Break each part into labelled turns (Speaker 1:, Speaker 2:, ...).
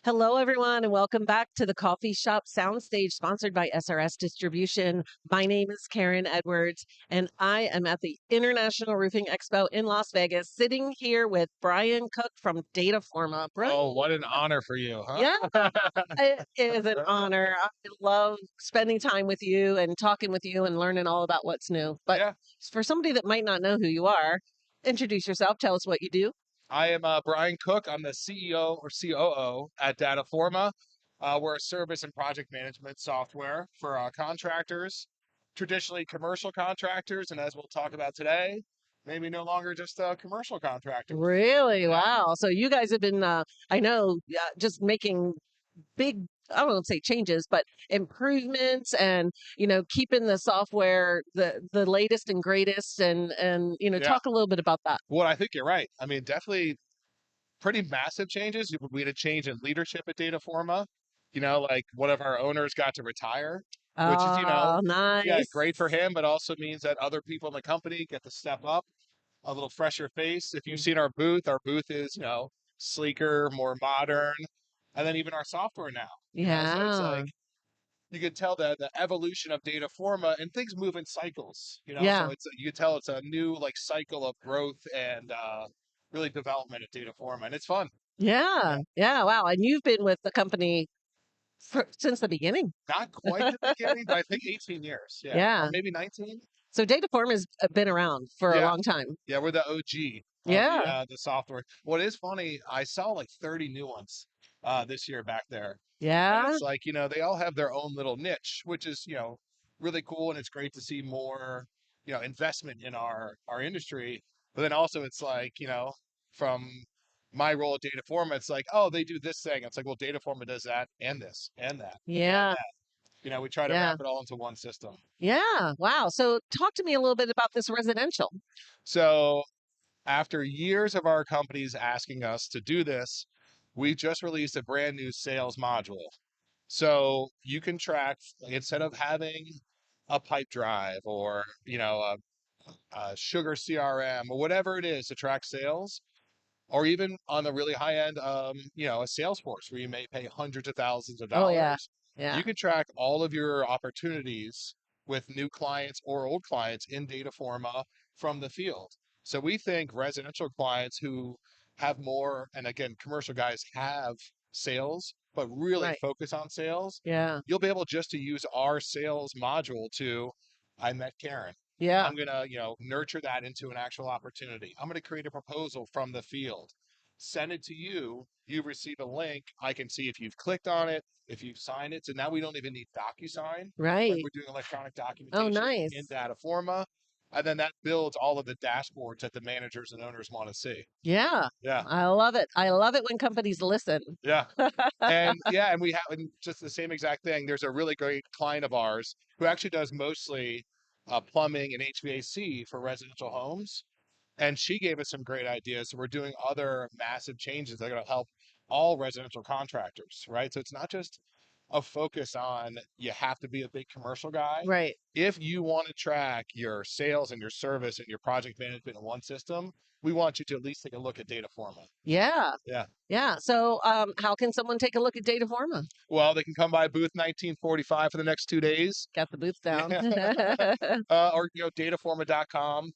Speaker 1: Hello, everyone, and welcome back to the Coffee Shop Soundstage, sponsored by SRS Distribution. My name is Karen Edwards, and I am at the International Roofing Expo in Las Vegas, sitting here with Brian Cook from Dataforma. Brian,
Speaker 2: Oh, what an honor for you, huh?
Speaker 1: yeah, it is an honor. I love spending time with you and talking with you and learning all about what's new. But
Speaker 2: Yeah,
Speaker 1: for somebody that might not know who you are, introduce yourself. Tell us what you do.
Speaker 2: I am Brian Cook. I'm the CEO or COO at Dataforma. We're a service and project management software for contractors, traditionally commercial contractors, and as we'll talk about today, maybe no longer just commercial contractors.
Speaker 1: Really?
Speaker 2: Yeah,
Speaker 1: Wow. So you guys have been, I know, just making big, I don't want to say changes, but improvements and, keeping the software the latest and greatest and
Speaker 2: yeah.
Speaker 1: talk a little bit about that.
Speaker 2: Well, I think you're right. I mean, definitely pretty massive changes. We had a change in leadership at Dataforma. Like one of our owners got to retire, which is,
Speaker 1: Oh,
Speaker 2: yeah,
Speaker 1: nice.
Speaker 2: great for him, but also means that other people in the company get to step up, a little fresher face. If you've
Speaker 1: Mm.
Speaker 2: seen our booth is, sleeker, more modern, and then even our software now, so it's
Speaker 1: Yeah.
Speaker 2: like you could tell the evolution of Dataforma and things move in cycles, so
Speaker 1: Yeah.
Speaker 2: you could tell it's a new like cycle of growth and really development at Dataforma, and it's fun.
Speaker 1: Yeah.
Speaker 2: Yeah.
Speaker 1: Yeah. Wow. And you've been with the company since the beginning.
Speaker 2: Not quite the beginning, but I think 18 years. Yeah. Or
Speaker 1: Yeah.
Speaker 2: maybe 19.
Speaker 1: So Dataform has been around for a
Speaker 2: Yeah.
Speaker 1: long time.
Speaker 2: Yeah. We're the OG of
Speaker 1: Yeah.
Speaker 2: the software. What is funny, I saw like 30 new ones this year back there. And
Speaker 1: Yeah.
Speaker 2: it's like, they all have their own little niche, which is, really cool. And it's great to see more, investment in our industry. But then also it's like, from my role at Dataforma, it's like, oh, they do this thing. It's like, well, Dataforma does that and this and that and
Speaker 1: Yeah.
Speaker 2: that. We try to wrap
Speaker 1: Yeah.
Speaker 2: it all into one system.
Speaker 1: Yeah. Wow. So talk to me a little bit about this residential.
Speaker 2: So after years of our companies asking us to do this, we just released a brand new sales module. So you can track, like, instead of having a pipe drive or, a sugar CRM or whatever it is to track sales, or even on the really high end, a Salesforce where you may pay hundreds of thousands of
Speaker 1: Oh yeah.
Speaker 2: dollars,
Speaker 1: Yeah.
Speaker 2: you can track all of your opportunities with new clients or old clients in Dataforma from the field. So we think residential clients who have more, and again, commercial guys have sales, but really
Speaker 1: Right.
Speaker 2: focus on sales,
Speaker 1: Yeah.
Speaker 2: you'll be able just to use our sales module to, I met Karen.
Speaker 1: Yeah.
Speaker 2: I'm going to, nurture that into an actual opportunity. I'm going to create a proposal from the field, send it to you. You receive a link. I can see if you've clicked on it, if you've signed it. So now we don't even need DocuSign. Like
Speaker 1: Right.
Speaker 2: we're doing electronic
Speaker 1: Oh,
Speaker 2: documentation in
Speaker 1: nice.
Speaker 2: Dataforma. And then that builds all of the dashboards that the managers and owners want to see.
Speaker 1: Yeah.
Speaker 2: Yeah.
Speaker 1: I love it. I love it when companies listen.
Speaker 2: Yeah. And yeah, and we have and just the same exact thing. There's a really great client of ours who actually does mostly plumbing and HVAC for residential homes. And she gave us some great ideas. So we're doing other massive changes that are going to help all residential contractors, right? So it's not just a focus on you have to be a big commercial guy.
Speaker 1: Right.
Speaker 2: If you want to track your sales and your service and your project management in one system, we want you to at least take a look at Dataforma.
Speaker 1: Yeah.
Speaker 2: Yeah.
Speaker 1: Yeah. So how can someone take a look at Dataforma?
Speaker 2: Well, they can come by booth 1945 for the next 2 days.
Speaker 1: Got the booth down.
Speaker 2: Yeah. Or, dataforma.com.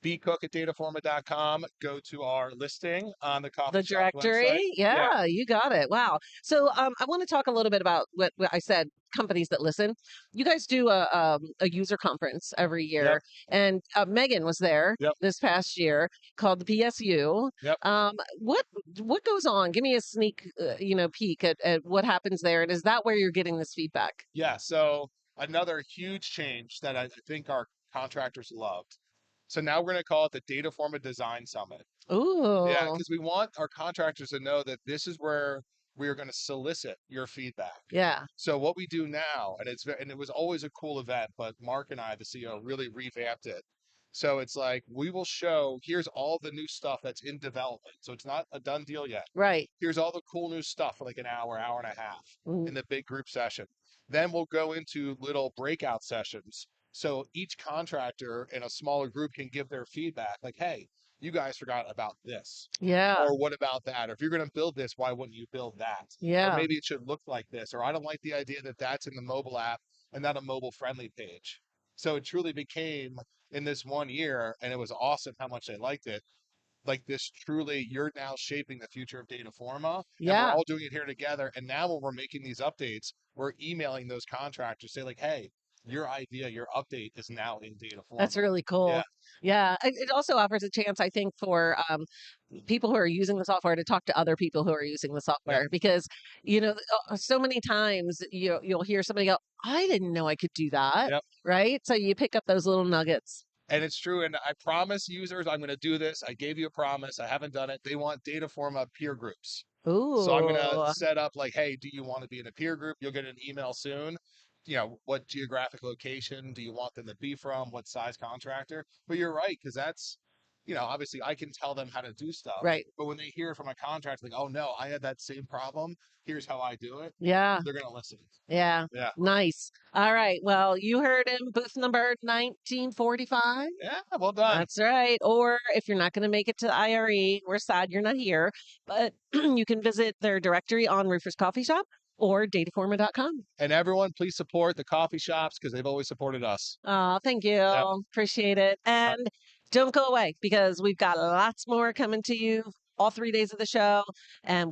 Speaker 2: bcook at dataforma.com. Go to our listing on the
Speaker 1: The
Speaker 2: coffee shop
Speaker 1: directory?
Speaker 2: website. Yeah.
Speaker 1: Yeah, you got it. Wow. So I want to talk a little bit about what I said, companies that listen. You guys do a user conference every
Speaker 2: Yep.
Speaker 1: year, and Megan was there
Speaker 2: Yep.
Speaker 1: this past year called the PSU.
Speaker 2: Yep.
Speaker 1: Um, what what goes on? Give me a sneak, peek at what happens there, and is that where you're getting this feedback?
Speaker 2: Yeah. So another huge change that I think our contractors loved. So now we're going to call it the Dataforma Design Summit. Yeah,
Speaker 1: Ooh,
Speaker 2: because we want our contractors to know that this is where we are going to solicit your feedback.
Speaker 1: yeah,
Speaker 2: So what we do now, and it was always a cool event, but Mark and I, the CEO, really revamped it. So it's like we will show here's all the new stuff that's in development. So it's not a done deal yet.
Speaker 1: right.
Speaker 2: Here's all the cool new stuff for like an hour, hour and a half
Speaker 1: Mm,
Speaker 2: in the big group session. Then we'll go into little breakout sessions. So each contractor in a smaller group can give their feedback like, hey, you guys forgot about this.
Speaker 1: Yeah.
Speaker 2: Or what about that? Or if you're going to build this, why wouldn't you build that? Or
Speaker 1: Yeah.
Speaker 2: maybe it should look like this. Or I don't like the idea that that's in the mobile app and not a mobile friendly page. So it truly became in this 1 year, and it was awesome how much they liked it. Like this truly, you're now shaping the future of Dataforma, and we're
Speaker 1: Yeah.
Speaker 2: all doing it here together. And now when we're making these updates, we're emailing those contractors, say like, hey, your idea, your update is now in
Speaker 1: That's
Speaker 2: Dataforma.
Speaker 1: really
Speaker 2: Yeah,
Speaker 1: cool. Yeah. It also offers a chance, I think, for people who are using the software to talk to other people who are using the
Speaker 2: yep,
Speaker 1: software because, so many times you'll hear somebody go, I didn't know I could do that.
Speaker 2: yep.
Speaker 1: Right. So you pick up those little nuggets.
Speaker 2: And it's true. And I promise users, I'm going to do this. I gave you a promise. I haven't done it. They want Dataforma peer groups. So I'm going to
Speaker 1: Ooh.
Speaker 2: set up like, hey, do you want to be in a peer group? You'll get an email soon. What geographic location do you want them to be from? What size contractor? But you're right, because that's, obviously I can tell them how to do stuff.
Speaker 1: Right.
Speaker 2: But when they hear from a contractor, like, oh no, I had that same problem. Here's how I do it.
Speaker 1: Yeah.
Speaker 2: They're going to listen.
Speaker 1: Yeah.
Speaker 2: Yeah.
Speaker 1: Nice. All right. Well, you heard him, booth number 1945.
Speaker 2: Yeah. Well done.
Speaker 1: That's right. Or if you're not going to make it to IRE, we're sad you're not here, but you can visit their directory on Roofers Coffee Shop or dataforma.com.
Speaker 2: And everyone, please support the coffee shops because they've always supported us.
Speaker 1: Oh, thank you.
Speaker 2: Yep.
Speaker 1: Appreciate it.
Speaker 2: Uh,
Speaker 1: And don't go away because we've got lots more coming to you all 3 days of the show. And